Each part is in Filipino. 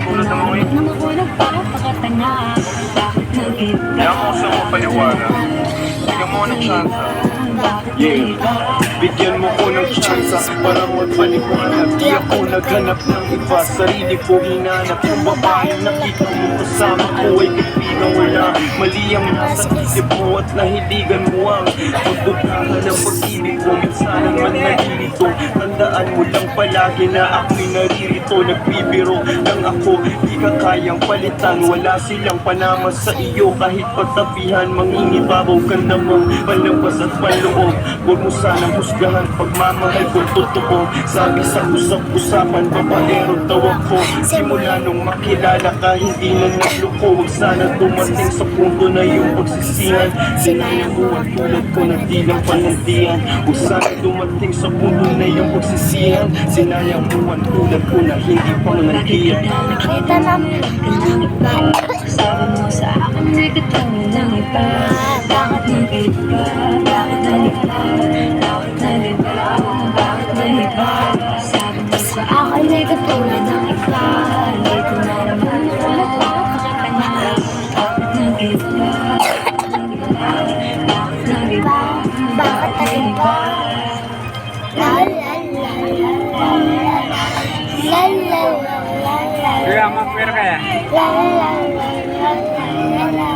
tulad ng mga ito. Kaya mo sa mga paliwanag. Bigyan mo ng chance. Yeah, bigyan mo ko ng chance para magpaliwanag. Di ako naghanap ng iba, sarili ko hinanap. Yung babae nakita mo kasama ko ay kaibigan wala. Mali ang nasa isip mo at nahiligan mo ang pagbukahan ng pag-ibig ko. Minsan naman nalilito, tandaan mo lang palagi na ako'y naririto. Nagbibiro lang ako, di ka kayang palitan. Wala silang panama sa iyo kahit pagtabihan. Mangingibabaw ka namang palabas at paloob. Huwag mo sanang husgahan pagmamahal kong totoo. Sabi sa usap-usapan, babaero daw ako. Simula nung makilala ka, hindi na nagloko. Huwag sana dumating sa punto na yung pagsisihan. Sinayang mo ang tulad ko na di lang panandiyan. Huwag sana dumating sa punto na yung pagsisihan. Sinayang mo ang tulad ko na hindi panandiyan. Nakita namin ang iba. Sabi mo sa akin, may katulad ng iba. Bakit nag-iba? Bakit nag-iba? Bakit nag-iba? Bakit nag-iba? Sabi mo sa akin, may katulad ng iba. Dito na naman ako nagpapakita na. Bakit nag-iba? Bakit nag-iba? Bakit nag-iba? La la la la la la la la la. Kaya mag-pera kaya? La la la la la la la.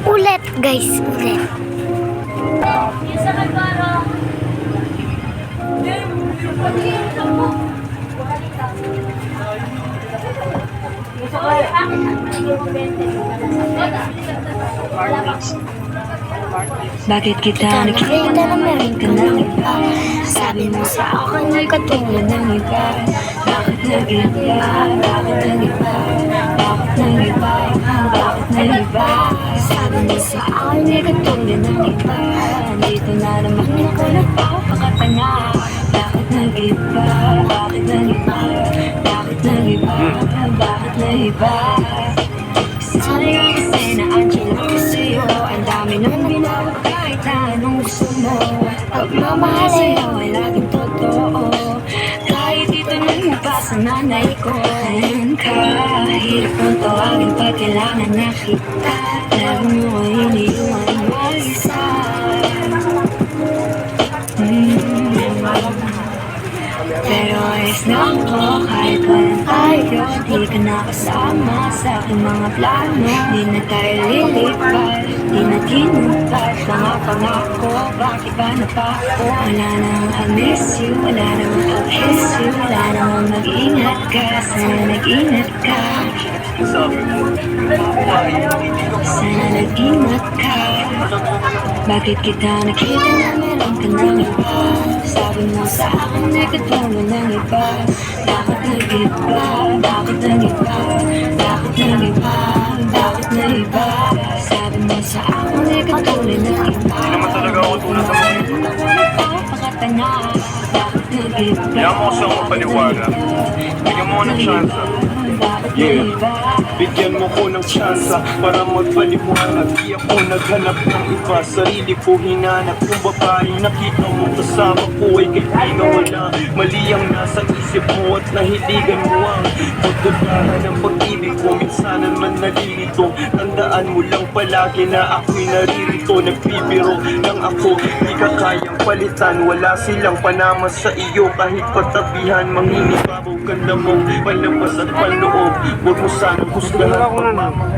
Ulit guys, ulit. Bakit kita nakita na meron ka ng iba? Sabi mo sa akin ay katulad ng iba. Bakit nag-iba? Bakit nag-iba? Bakit nag-iba? Bakit nag-iba? Sabi mo sa akin ay katulad ng iba. Dito na naman ako nagpapakata na. Bakit nag-iba? Bakit nag-iba? Bakit nag-iba? Bakit nag-iba? Sayang kasi na-angel ako sa'yo. Ang dami nang ginawa kahit na anong gusto mo. Pagmamahal sa'yo ay laging totoo. Kahit ito nang mukha sa nanay ko. Ayan ka, hirap mong tawagin pag kailangan na kita. Lagi mo ay iniiwan mag-isa. Pero ayos na ako kahit walang tayo. Di ka nakasama sa aking mga plano. Di na tayo lilipat, di na tinupad mga pangako. Bakit ba na pa ako? Wala nang I'll miss you, wala nang I'll kiss you. Wala nang mag-ingat ka, sana nag-ingat ka. Sana nag-ingat ka. Bakit kita nakita na meron ka ng iba? Sabi mo sa akin ay katulad ng iba. Bakit nag-iba? Bakit nag-iba? Bakit nag-iba? Bakit nag-iba? Sabi mo sa akin ay katulad ng iba. Hindi naman talaga ako tulad ng mga ito. Kaya mo sa mga paliwanag. Bigyan mo ng chance. Yeah, bigyan mo ko ng chance para magpaliwanag. Di ako naghanap ng iba, sarili ko hinanap. Yung babae nakita mo kasama ko ay kaibigan wala. Mali ang nasa isip mo at nahiligan mo ang pagdudahan ng pag-ibig ko. Minsan naman nalilito, tandaan mo lang palagi na ako'y naririto. Nagbibiro lang ako, di ka kayang palitan. Wala silang panama sa iyo kahit pagtabihan. Mangingibabaw ka namang palabas at paloob. Huwag mo sanang husgahan pagmamahal.